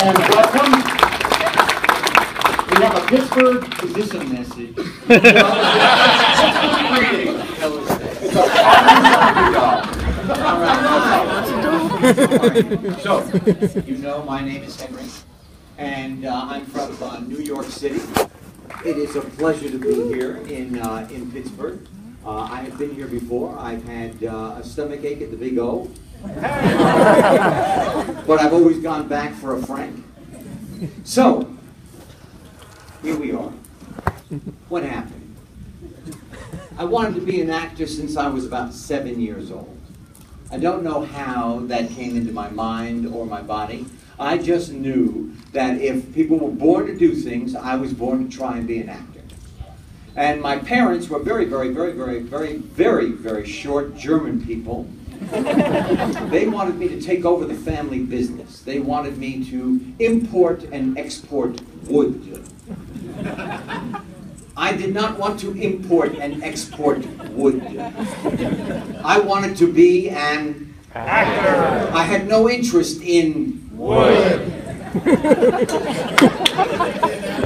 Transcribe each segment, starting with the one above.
And welcome. We have a Pittsburgh position message. It's a So, you know, my name is Henry, and I'm from New York City. It is a pleasure to be here in Pittsburgh. I have been here before. I've had a stomach ache at the Big O. But I've always gone back for a Frank. So, here we are. What happened? I wanted to be an actor since I was about 7 years old. I don't know how that came into my mind or my body. I just knew that if people were born to do things, I was born to try and be an actor. And my parents were very short German people. They wanted me to take over the family business. They wanted me to import and export wood. I did not want to import and export wood. I wanted to be an actor. I had no interest in wood.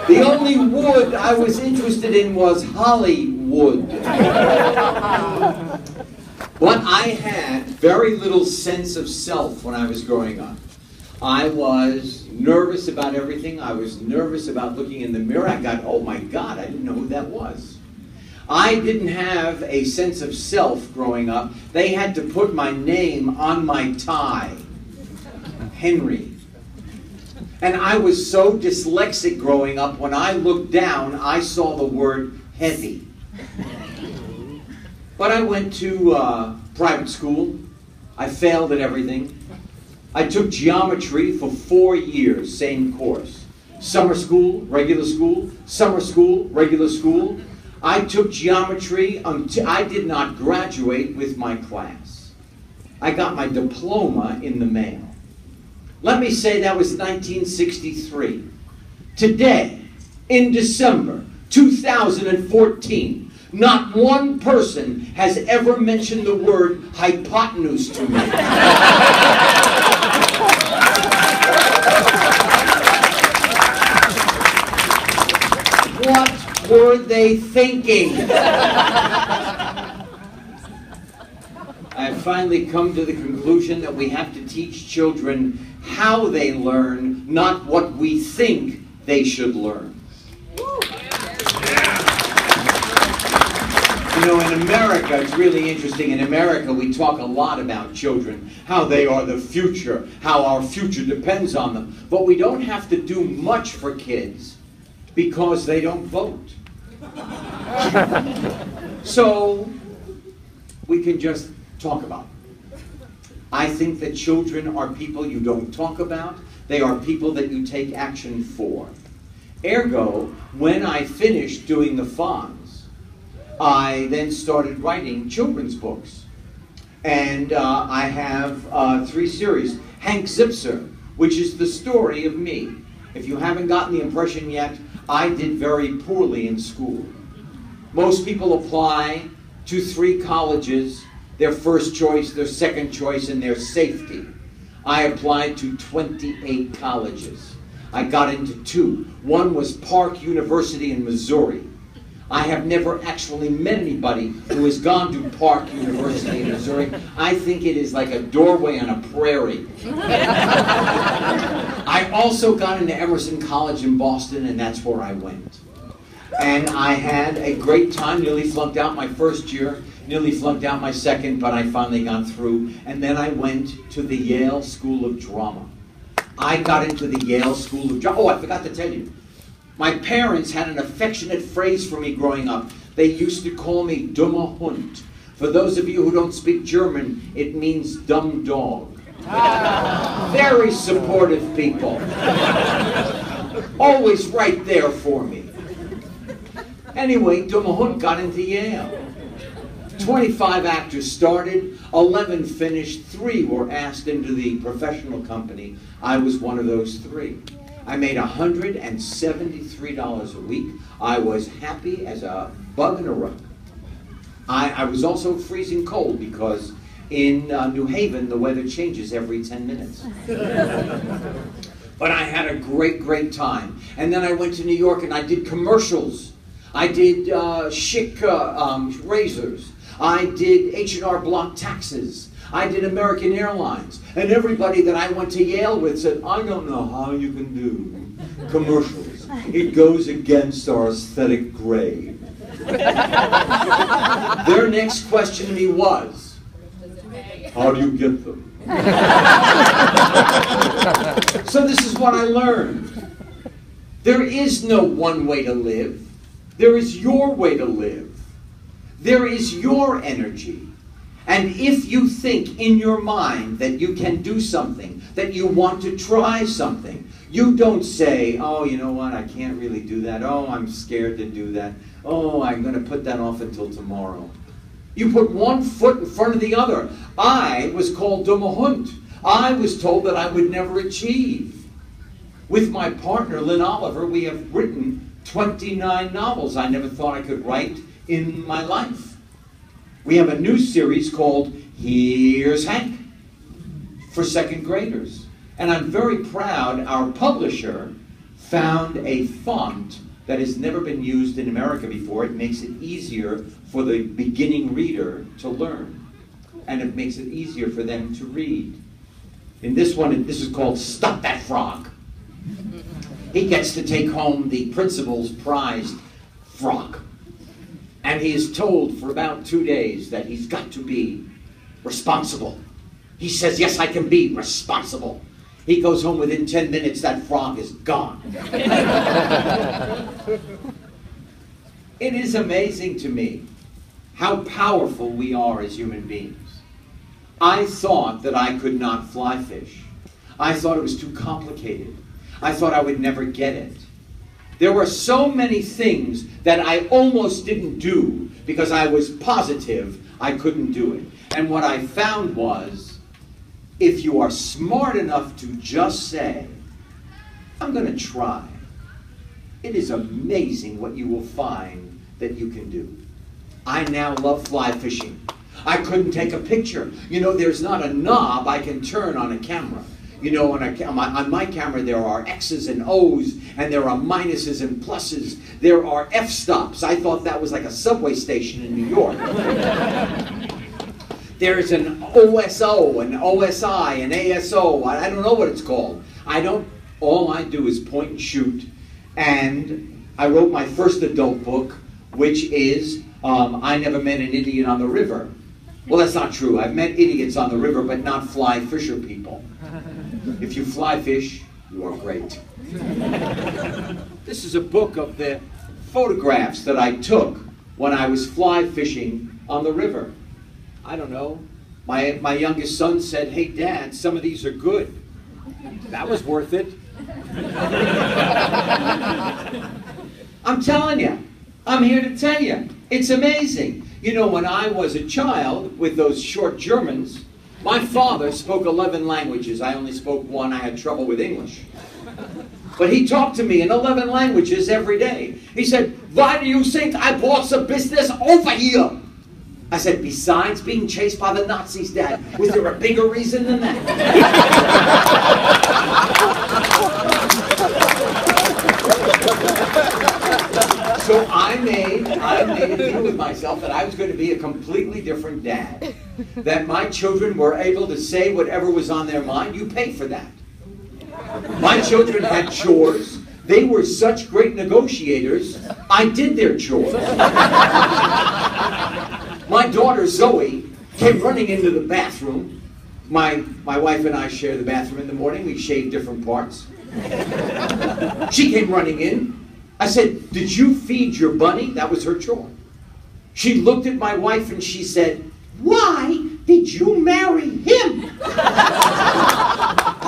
The only wood I was interested in was Hollywood. But I had very little sense of self when I was growing up. I was nervous about everything. I was nervous about looking in the mirror. I got, oh my God, I didn't know who that was. I didn't have a sense of self growing up. They had to put my name on my tie. Henry. And I was so dyslexic growing up, when I looked down, I saw the word heavy. But I went to private school. I failed at everything. I took geometry for 4 years, same course. Summer school, regular school, summer school, regular school. I took geometry until I did not graduate with my class. I got my diploma in the mail. Let me say that was 1963. Today, in December 2014, not one person has ever mentioned the word hypotenuse to me. What were they thinking? I have finally come to the conclusion that we have to teach children how they learn, not what we think they should learn. You know, in America, it's really interesting. In America, we talk a lot about children, how they are the future, how our future depends on them. But we don't have to do much for kids because they don't vote. So, we can just talk about it. I think that children are people you don't talk about. They are people that you take action for. Ergo, when I finished doing the Fonz, I then started writing children's books. And I have 3 series. Hank Zipser, which is the story of me. If you haven't gotten the impression yet, I did very poorly in school. Most people apply to 3 colleges, their first choice, their second choice, and their safety. I applied to 28 colleges. I got into 2. One was Park University in Missouri. I have never actually met anybody who has gone to Park University in Missouri. I think it is like a doorway on a prairie. I also got into Emerson College in Boston, and that's where I went. And I had a great time, nearly flunked out my first year, nearly flunked out my second, but I finally got through. And then I went to the Yale School of Drama. I got into the Yale School of Drama. Oh, I forgot to tell you. My parents had an affectionate phrase for me growing up. They used to call me dummer Hund. For those of you who don't speak German, it means dumb dog. Very supportive people. Always right there for me. Anyway, dummer Hund got into Yale. 25 actors started, 11 finished, 3 were asked into the professional company. I was one of those 3. I made $173 a week. I was happy as a bug in a rug. I was also freezing cold because in New Haven, the weather changes every 10 minutes. But I had a great, great time. And then I went to New York and I did commercials. I did chic razors. I did H&R Block taxes. I did American Airlines. And everybody that I went to Yale with said, I don't know how you can do commercials. It goes against our aesthetic grade. Their next question to me was, how do you get them? So this is what I learned. There is no one way to live. There is your way to live. There is your energy. And if you think in your mind that you can do something, that you want to try something, you don't say, oh, you know what, I can't really do that. Oh, I'm scared to do that. Oh, I'm going to put that off until tomorrow. You put one foot in front of the other. I was called dumme Hund. I was told that I would never achieve. With my partner, Lynn Oliver, we have written 29 novels I never thought I could write in my life. We have a new series called Here's Hank for second graders. And I'm very proud our publisher found a font that has never been used in America before. It makes it easier for the beginning reader to learn. And it makes it easier for them to read. In this one, this is called Stop That Frog. He gets to take home the principal's prized frog. And he is told for about 2 days that he's got to be responsible. He says, yes, I can be responsible. He goes home within 10 minutes, that frog is gone. It is amazing to me how powerful we are as human beings. I thought that I could not fly fish. I thought it was too complicated. I thought I would never get it. There were so many things that I almost didn't do because I was positive I couldn't do it. And what I found was, if you are smart enough to just say, I'm going to try, it is amazing what you will find that you can do. I now love fly fishing. I couldn't take a picture. You know, there's not a knob I can turn on a camera. You know, on my camera there are X's and O's, and there are minuses and pluses. There are f-stops. I thought that was like a subway station in New York. There's an OSO, an OSI, an ASO. I don't know what it's called. All I do is point and shoot. And I wrote my first adult book, which is I Never Met an Idiot on the River. Well, that's not true. I've met idiots on the river, but not fly fisher people. If you fly fish, you are great. This is a book of the photographs that I took when I was fly fishing on the river. I don't know. My youngest son said, hey, Dad, some of these are good. That was worth it. I'm telling you. I'm here to tell you. It's amazing. You know, when I was a child with those short Germans, my father spoke 11 languages. I only spoke one. I had trouble with English. But he talked to me in 11 languages every day. He said, why do you think I bought the business over here? I said, besides being chased by the Nazis, Dad, was there a bigger reason than that? So I made a deal with myself that I was going to be a completely different dad. That my children were able to say whatever was on their mind. You pay for that. My children had chores. They were such great negotiators, I did their chores. My daughter Zoe came running into the bathroom. My wife and I share the bathroom in the morning. We shave different parts. She came running in. I said, did you feed your bunny? That was her chore. She looked at my wife and she said, why did you marry him?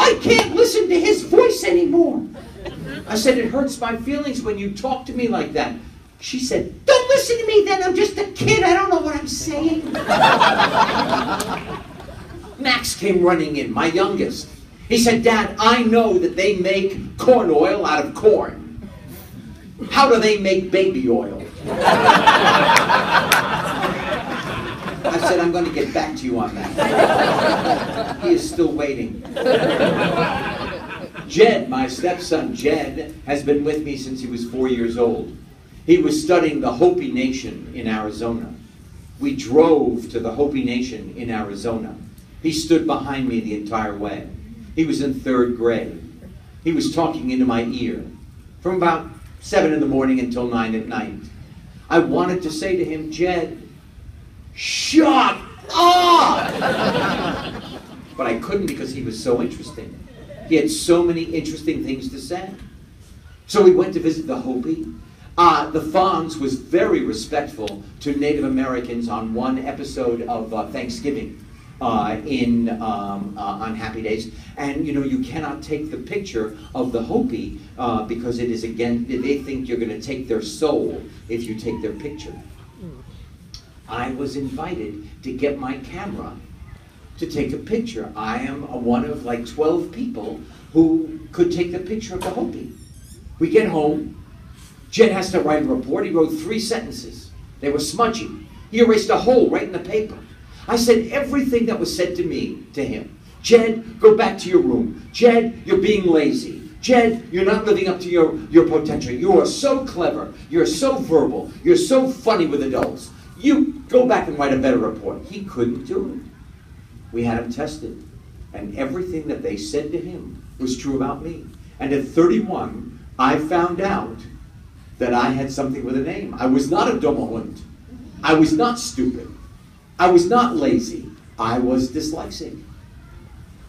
I can't listen to his voice anymore. I said, it hurts my feelings when you talk to me like that. She said, don't listen to me then, I'm just a kid, I don't know what I'm saying. Max came running in, my youngest. He said, Dad, I know that they make corn oil out of corn. How do they make baby oil? I said, I'm going to get back to you on that. He is still waiting. Jed, my stepson Jed, has been with me since he was 4 years old. He was studying the Hopi Nation in Arizona. We drove to the Hopi Nation in Arizona. He stood behind me the entire way. He was in 3rd grade. He was talking into my ear from about 7 in the morning until 9 at night. I wanted to say to him, Jed, shut up! But I couldn't because he was so interesting. He had so many interesting things to say. So we went to visit the Hopi. The Fonz was very respectful to Native Americans on one episode of Thanksgiving on Happy Days. And you know, you cannot take the picture of the Hopi because it is, again, they think you're going to take their soul if you take their picture. I was invited to get my camera to take a picture. I am one of like 12 people who could take the picture of the Hopi. We get home. Jed has to write a report. He wrote 3 sentences. They were smudgy. He erased a hole right in the paper. I said everything that was said to me to him. Jed, go back to your room. Jed, you're being lazy. Jed, you're not living up to your potential. You are so clever. You're so verbal. You're so funny with adults. You go back and write a better report. He couldn't do it. We had him tested. And everything that they said to him was true about me. And at 31, I found out that I had something with a name. I was not a dumme Hund. I was not stupid. I was not lazy. I was dyslexic.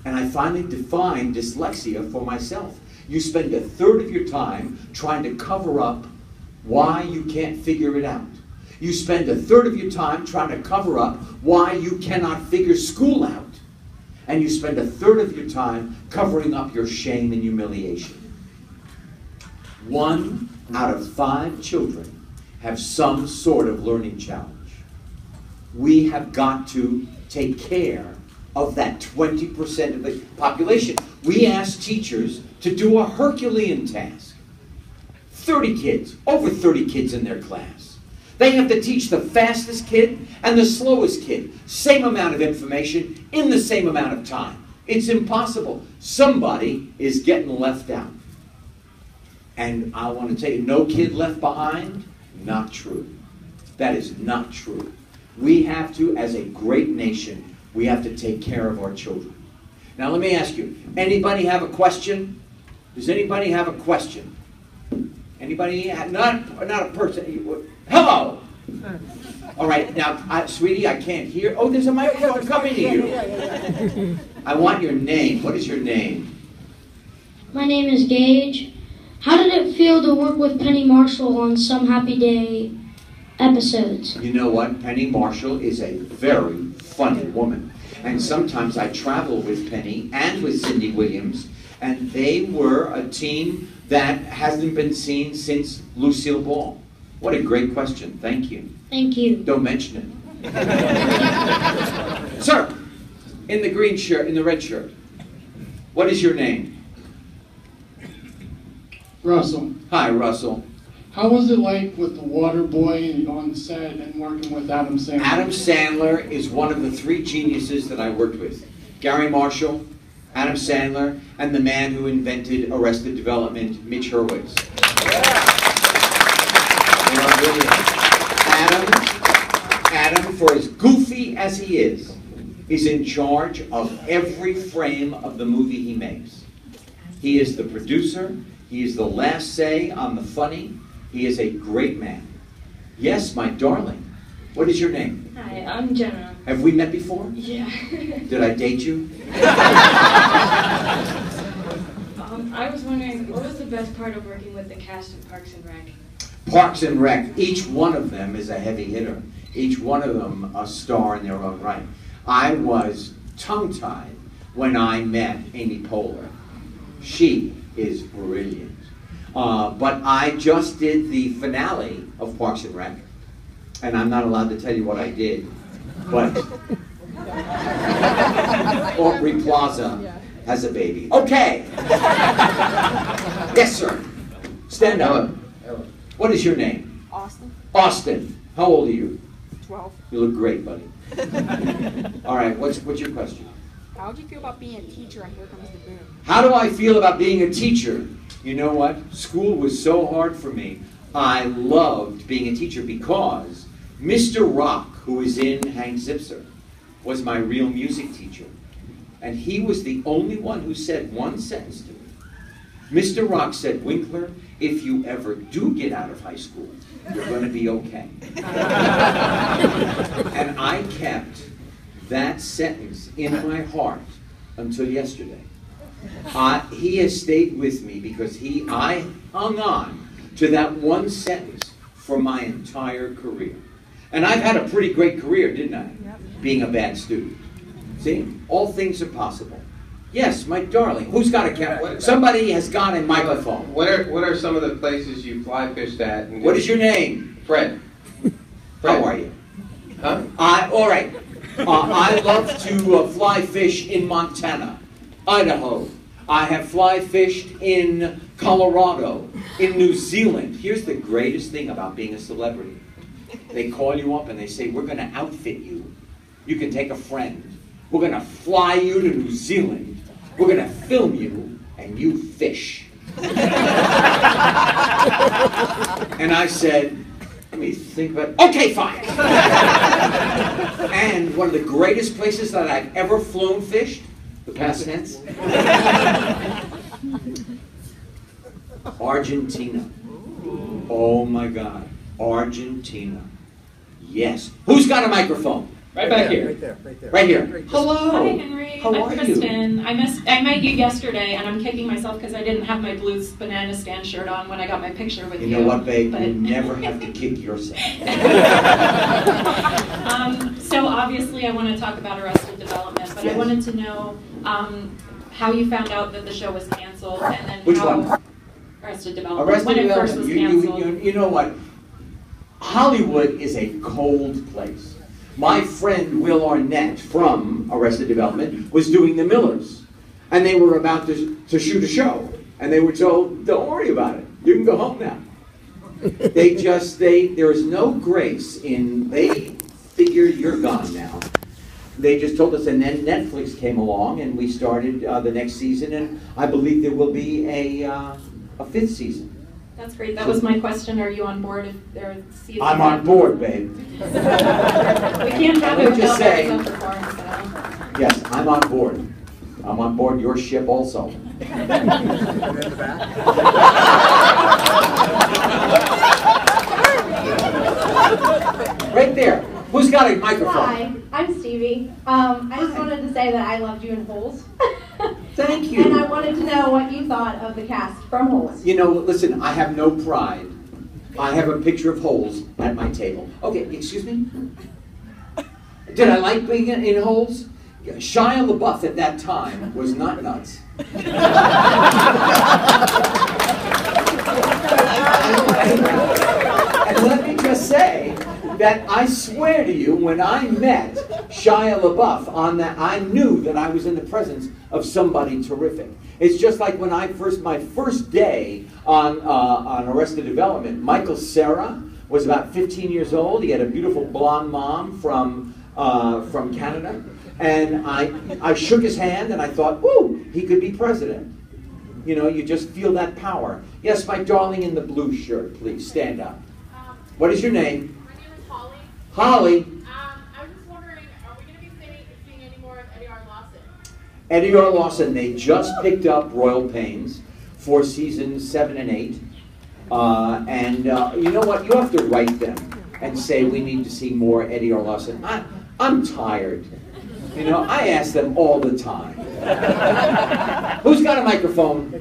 And I finally defined dyslexia for myself. You spend a third of your time trying to cover up why you can't figure it out. You spend a third of your time trying to cover up why you cannot figure school out. And you spend a third of your time covering up your shame and humiliation. 1 out of 5 children have some sort of learning challenge. We have got to take care of that 20% of the population. We ask teachers to do a Herculean task. 30 kids, over 30 kids in their class. They have to teach the fastest kid and the slowest kid same amount of information in the same amount of time. It's impossible. Somebody is getting left out. And I want to tell you, no kid left behind, not true. That is not true. We have to, as a great nation, we have to take care of our children. Now let me ask you, anybody have a question? Does anybody have a question? Anybody? Not a person. Hello! All right, now, sweetie, I can't hear. Oh, there's a microphone coming to you. I want your name. What is your name? My name is Gage. How did it feel to work with Penny Marshall on some Happy Day episodes? You know what? Penny Marshall is a very funny woman. And sometimes I travel with Penny and with Cindy Williams, and they were a team that hasn't been seen since Lucille Ball. What a great question. Thank you. Thank you. Don't mention it. Sir, in the green shirt, in the red shirt, what is your name? Russell. Hi, Russell. How was it like with the water boy on set and working with Adam Sandler? Adam Sandler is one of the 3 geniuses that I worked with. Gary Marshall, Adam Sandler, and the man who invented Arrested Development, Mitch Hurwitz. They are brilliant. Adam, for as goofy as he is in charge of every frame of the movie he makes. He is the producer. He is the last say on the funny. He is a great man. Yes, my darling. What is your name? Hi, I'm Jenna. Have we met before? Yeah. Did I date you? I was wondering, what was the best part of working with the cast of Parks and Rec? Parks and Rec, each one of them is a heavy hitter. Each one of them a star in their own right. I was tongue-tied when I met Amy Poehler. She is brilliant. But I just did the finale of Parks and Rec, and I'm not allowed to tell you what I did, but Aubrey Plaza has a baby. Okay. Yes, sir. Stand up. What is your name? Austin. Austin. How old are you? 12. You look great, buddy. All right, what's your question? How do you feel about being a teacher on Here Comes the Boom? How do I feel about being a teacher? You know what? School was so hard for me. I loved being a teacher because Mr. Rock, who is in Hank Zipser, was my real music teacher. And he was the only one who said one sentence to me. Mr. Rock said, "Winkler, if you ever do get out of high school, you're going to be okay." And I kept that sentence in my heart until yesterday. He has stayed with me because I hung on to that one sentence for my entire career. And I've had a pretty great career, didn't I? Yep. Being a bad student. See? All things are possible. Yes, my darling. Who's got a camera? Somebody has got a microphone. What are some of the places you fly fished at? What is your name? Fred. How are you? Huh? All right. I love to fly fish in Montana, Idaho. I have fly fished in Colorado, in New Zealand. Here's the greatest thing about being a celebrity. They call you up and they say, "We're going to outfit you. You can take a friend. We're going to fly you to New Zealand. We're going to film you, and you fish." And I said, let me think about it. Okay, fine. And one of the greatest places that I've ever flown fished, the past tense, Argentina. Oh my God, Argentina. Yes. Who's got a microphone? Right back here. Right there. Right here. Hello. Hi, Henry. How I'm are Kristen. I met you yesterday, and I'm kicking myself because I didn't have my Blues Banana Stand shirt on when I got my picture with you. You know what, babe? But... You never have to kick yourself. So obviously I want to talk about Arrested Development, but yes. I wanted to know how you found out that the show was canceled, and then Which how... one? Arrested Development. Arrested when Development. It first was canceled. You know what? Hollywood is a cold place. My friend Will Arnett from Arrested Development was doing The Millers, and they were about to shoot a show, and they were told, "Don't worry about it. You can go home now." There is no grace in, they figure you're gone now. They just told us, and then Netflix came along, and we started the next season, and I believe there will be a fifth season. That's great. That was my question. Are you on board if there are seasons? I'm on board, babe. We can't have it without performance, though. Yes, I'm on board. I'm on board your ship also. Right there. Who's got a microphone? Hi, I'm Stevie. I just wanted to say that I loved you in Holes. Thank you. And I wanted to know what you thought of the cast from Holes. You know, listen, I have no pride. I have a picture of Holes at my table. Okay, excuse me? Did I like being in Holes? Shia LaBeouf at that time was not nuts. And let me just say that I swear to you, when I met Shia LaBeouf on that, I knew that I was in the presence of somebody terrific. It's just like when my first day on Arrested Development, Michael Cera was about 15 years old. He had a beautiful blonde mom from Canada. And I shook his hand and I thought, ooh, he could be president. You know, you just feel that power. Yes, my darling in the blue shirt, please, stand up. What is your name? My name is Holly. Holly. I was just wondering, are we going to be seeing any more of Eddie R. Lawson? Eddie R. Lawson, they just picked up Royal Pains for seasons 7 and 8. You know what? You have to write them and say we need to see more Eddie R. Lawson. I'm tired. You know, I ask them all the time. Who's got a microphone?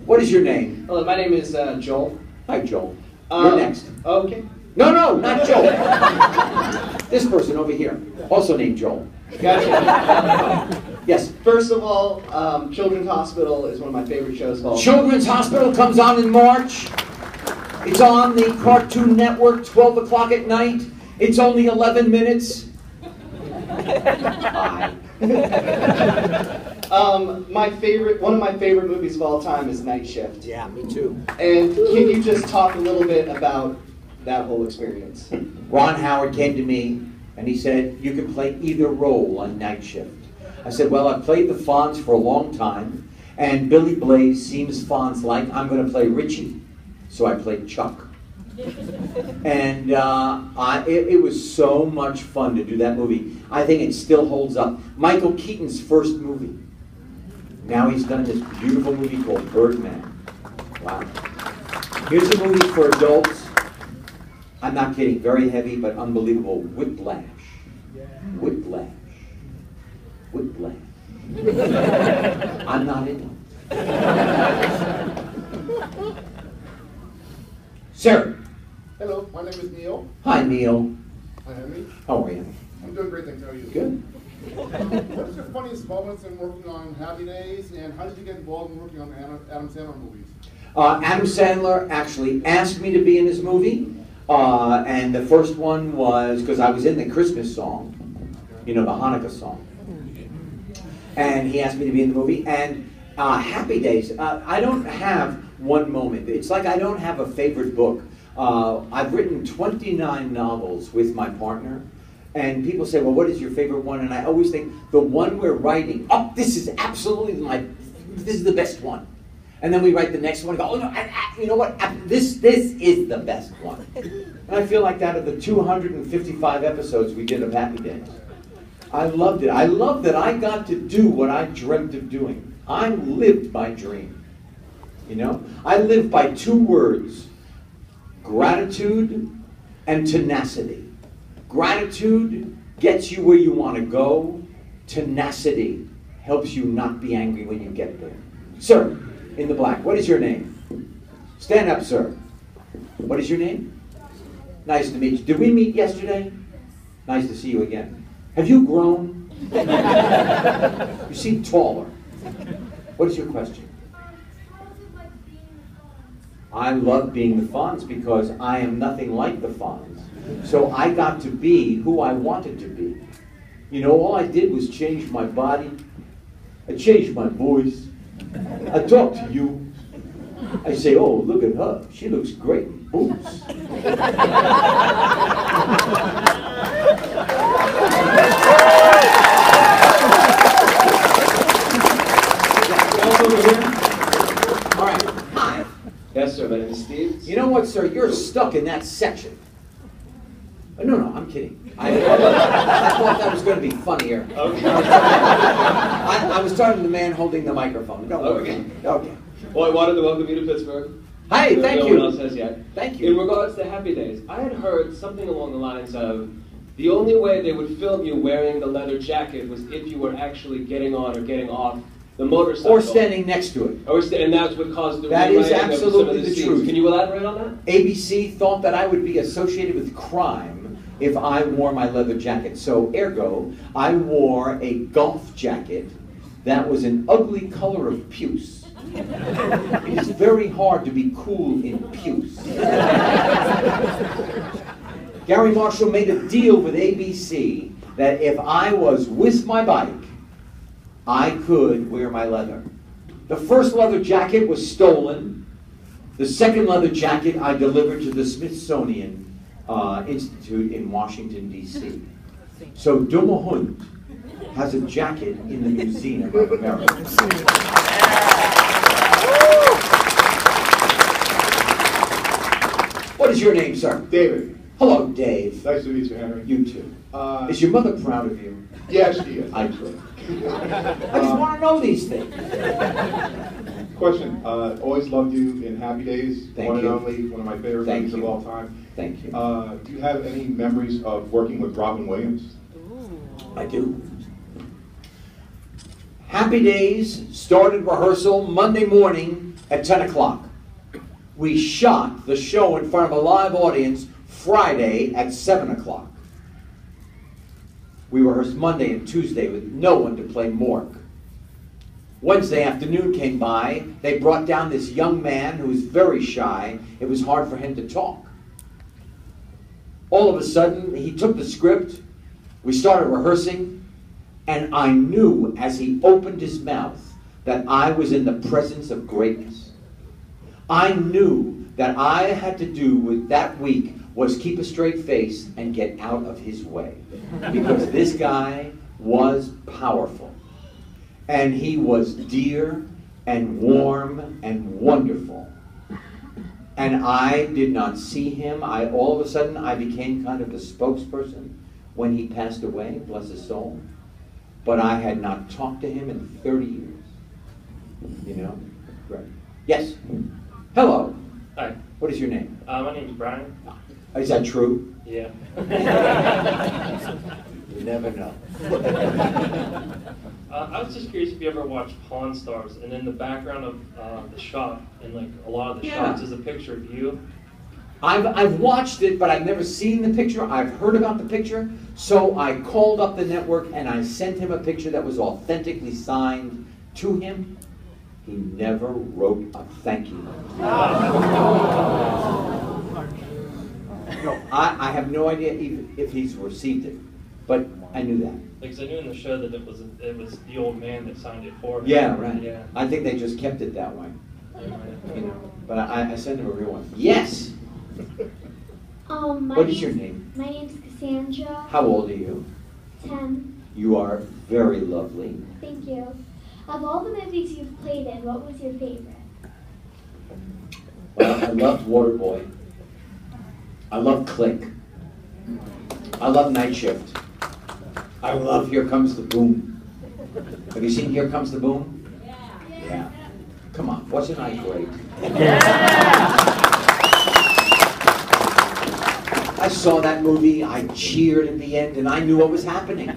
What is your name? Hello, my name is Joel. Hi, Joel. You're next. Okay. No, not Joel. This person over here, also named Joel. Gotcha. Yes. First of all, Children's Hospital is one of my favorite shows of all time. Children's Hospital comes on in March. It's on the Cartoon Network, 12 o'clock at night. It's only 11 minutes. One of my favorite movies of all time is Nightshift. Yeah, me too. And can you just talk a little bit about that whole experience? Ron Howard came to me and he said, you can play either role on Nightshift. I said, well, I've played the Fonz for a long time, and Billy Blaze seems Fonz-like. I'm going to play Richie. So I played Chuck. And it was so much fun to do that movie. I think it still holds up. Michael Keaton's first movie. Now he's done this beautiful movie called Birdman. Wow. Here's a movie for adults. I'm not kidding. Very heavy, but unbelievable. Whiplash. Whiplash. Whiplash. I'm not in it. Sir. Hello, my name is Neil. Hi, Neil. Hi, Henry. How are you? I'm doing great, thanks. How are you? Good. What is your funniest moments in working on Happy Days, and how did you get involved in working on Adam Sandler movies? Adam Sandler actually asked me to be in his movie, and the first one was because I was in the Christmas song, you know, the Hanukkah song, and he asked me to be in the movie. And Happy Days, I don't have one moment. It's like I don't have a favorite book. I've written 29 novels with my partner, and people say, well, what is your favorite one? And I always think, the one we're writing, oh, this is absolutely this is the best one. And then we write the next one and go, oh, no, you know what, this is the best one. And I feel like that of the 255 episodes we did of Happy Days. I loved it. I loved that I got to do what I dreamt of doing. I lived my dream. You know? I lived by two words: gratitude and tenacity. Gratitude gets you where you want to go. Tenacity helps you not be angry when you get there. Sir, in the black, what is your name? Stand up, sir. What is your name? Nice to meet you. Did we meet yesterday? Nice to see you again. Have you grown? You seem taller. What is your question? I love being the Fonz because I am nothing like the Fonz. So I got to be who I wanted to be. You know, all I did was change my body. I changed my voice. I talk to you. I say, oh, look at her. She looks great in boots. All right. Hi. Yes, sir. My name is Steve. You know what, sir? You're stuck in that section. No, I'm kidding. I thought that was going to be funnier. Okay. I was talking to the man holding the microphone. Don't worry. Okay. Well, I wanted to welcome you to Pittsburgh. Hi, thank you. No one else has yet. Thank you. In regards to Happy Days, I had heard something along the lines of the only way they would film you wearing the leather jacket was if you were actually getting on or getting off the motorcycle. Or standing next to it. And that's what caused the That is rewriting of some of absolutely the the scenes. truth. Can you elaborate on that? ABC thought that I would be associated with crime if I wore my leather jacket. So, ergo, I wore a golf jacket that was an ugly color of puce. It is very hard to be cool in puce. Gary Marshall made a deal with ABC that if I was with my bike, I could wear my leather. The first leather jacket was stolen. The second leather jacket I delivered to the Smithsonian Institute in Washington, D.C. So Dummer Hund has a jacket in the Museum of America. What is your name, sir? David. Hello, Dave. Nice to meet you, Henry. You too. Is your mother proud of you? Yes, she is. I could. I just want to know these things. Question. Always loved you in Happy Days. Thank One you. and only, one of my favorite Thank movies you. of all time. Thank you. Do you have any memories of working with Robin Williams? I do. Happy Days started rehearsal Monday morning at 10 o'clock. We shot the show in front of a live audience Friday at 7 o'clock. We rehearsed Monday and Tuesday with no one to play Mork. Wednesday afternoon came by. They brought down this young man who was very shy. It was hard for him to talk. All of a sudden, he took the script. We started rehearsing, and I knew as he opened his mouth that I was in the presence of greatness. I knew that I had to do with that week was keep a straight face and get out of his way. Because this guy was powerful. And he was dear and warm and wonderful. And I did not see him. All of a sudden, I became kind of the spokesperson when he passed away, bless his soul. But I had not talked to him in 30 years. You know? Right. Yes. Hello. Hi. What is your name? My name is Brian. Is that true? Yeah. You never know. I was just curious if you ever watched Pawn Stars, and in the background of the shot, and like a lot of the shots, is a picture of you. I've watched it, but I've never seen the picture. I've heard about the picture, so I called up the network and I sent him a picture that was authentically signed to him. He never wrote a thank you note. No, I have no idea if he's received it, but I knew that. Because I knew in the show that it was the old man that signed it for him. Yeah, right. Yeah. I think they just kept it that way. Yeah. You know, but I sent him a real one. Yes. What is your name? My name's Cassandra. How old are you? 10. You are very lovely. Thank you. Of all the movies you've played in, what was your favorite? Well, I loved Waterboy. I love Click. I love Nightshift. I love Here Comes the Boom. Have you seen Here Comes the Boom? Yeah. Come on, wasn't I great? I saw that movie, I cheered at the end, and I knew what was happening. I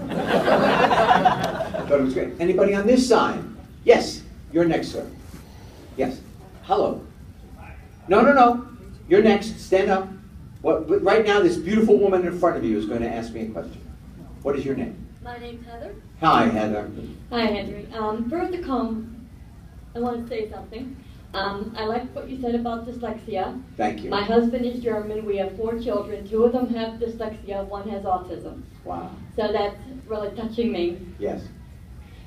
thought it was great. Anybody on this side? Yes, you're next, sir. Yes. Hello. No. You're next. Stand up. But right now, this beautiful woman in front of you is going to ask me a question. What is your name? My name's Heather. Hi, Heather. Hi, Henry. First to come, I want to say something. I like what you said about dyslexia. Thank you. My husband is German. We have 4 children. 2 of them have dyslexia. 1 has autism. Wow. So that's really touching me. Yes.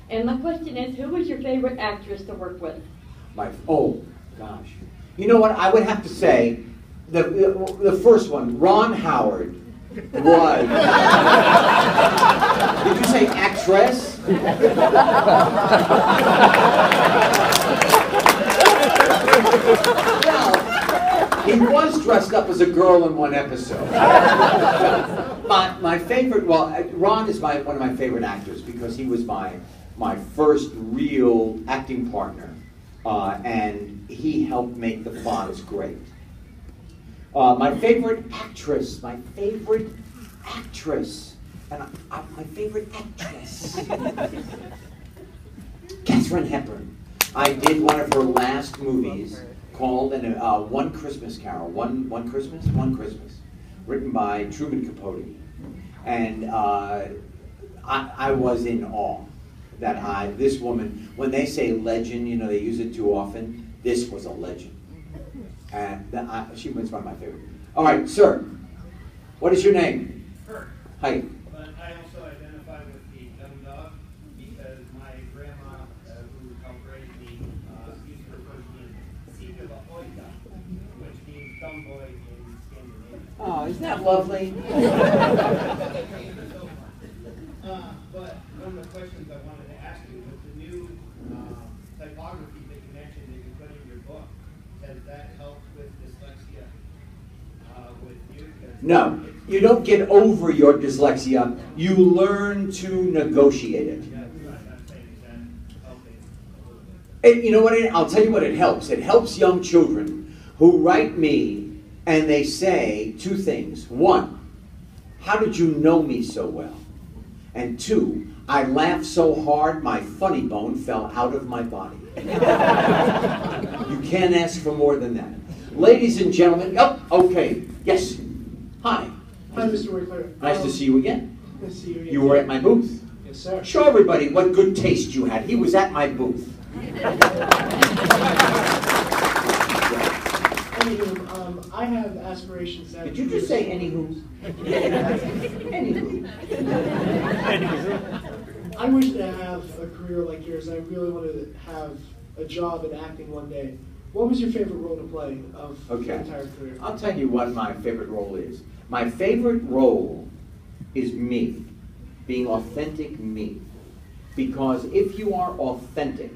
And my question is, who was your favorite actress to work with? Oh, gosh. You know what? I would have to say, the first one, Ron Howard, was... Did you say actress? Well, he was dressed up as a girl in one episode. My favorite, Ron is one of my favorite actors because he was my first real acting partner, and he helped make the Fonz great. My favorite actress, Katharine Hepburn. I did one of her last movies called One Christmas Carol, One Christmas, written by Truman Capote, and I was in awe that this woman, when they say legend, you know, they use it too often. This was a legend, and she was one of my favorites. All right, sir, what is your name? Kurt. Hi. But I also identify with the dumb dog because my grandma, who helped raise me, used to refer to me as Sika the Oika, which means dumb boy in Scandinavia. Oh, isn't that lovely? But one of the questions I wanted to ask you was the new typography that you mentioned that you put in your book. Has that helped with dyslexia with you? No, you don't get over your dyslexia. You learn to negotiate it. You know what? I'll tell you what it helps. It helps young children who write me and they say 2 things. 1, how did you know me so well? And 2, I laughed so hard my funny bone fell out of my body. You can't ask for more than that. Ladies and gentlemen, okay, yes. Hi. Hi, Mr. Winkler. Nice to see you again. Nice to see you again. You were at my booth. Yes, sir. Show everybody what good taste you had. He was at my booth. Anywho, I have aspirations. Did you just say anywho? Anywho. I wish to have a career like yours. I really wanted to have a job in acting one day. What was your favorite role to play of your entire career? I'll tell you what my favorite role is. My favorite role is me, being authentic me. Because if you are authentic,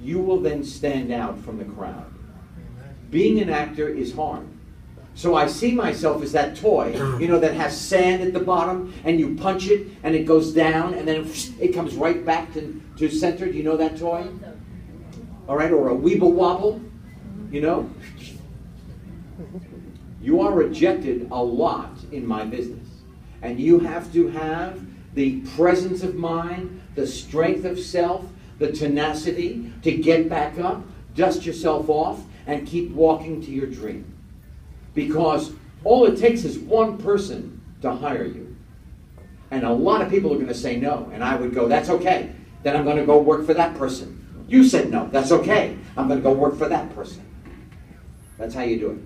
you will then stand out from the crowd. Being an actor is hard. So I see myself as that toy, you know, that has sand at the bottom, and you punch it, and it goes down, and then it comes right back to center. Do you know that toy? All right, or a Weeble Wobble, you know? You are rejected a lot in my business. And you have to have the presence of mind, the strength of self, the tenacity to get back up, dust yourself off, and keep walking to your dream. Because all it takes is one person to hire you. And a lot of people are going to say no. And I would go, that's okay. Then I'm going to go work for that person. You said no. That's okay. I'm going to go work for that person. That's how you do it.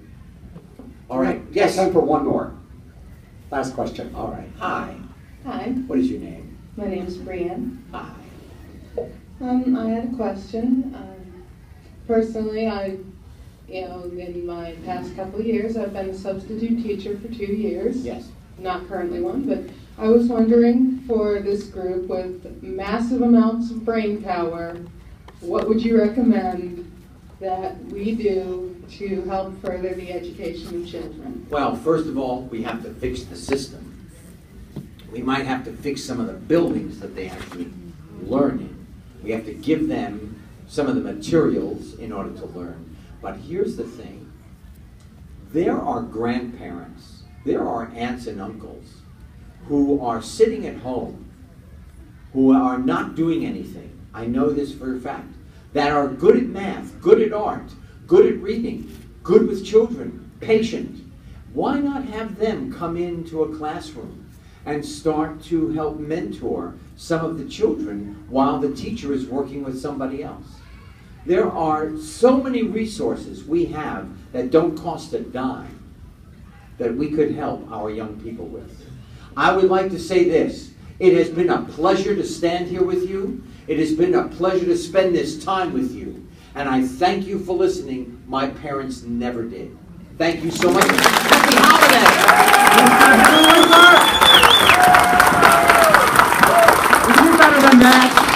All right. Yes. Time for one more. Last question. All right. Hi. Hi. What is your name? My name is Brienne. Hi. I had a question. Personally, in my past couple of years, I've been a substitute teacher for 2 years. Yes. Not currently one, but I was wondering for this group with massive amounts of brain power, what would you recommend that we do to help further the education of children? Well, first of all, we have to fix the system. We might have to fix some of the buildings that they actually learn in. We have to give them some of the materials in order to learn. But here's the thing. There are grandparents, there are aunts and uncles who are sitting at home, who are not doing anything. I know this for a fact. That are good at math, good at art, good at reading, good with children, patient. Why not have them come into a classroom and start to help mentor some of the children while the teacher is working with somebody else? There are so many resources we have that don't cost a dime that we could help our young people with. I would like to say this. It has been a pleasure to stand here with you. It has been a pleasure to spend this time with you. And I thank you for listening. My parents never did. Thank you so much. Happy holidays! You do better than that.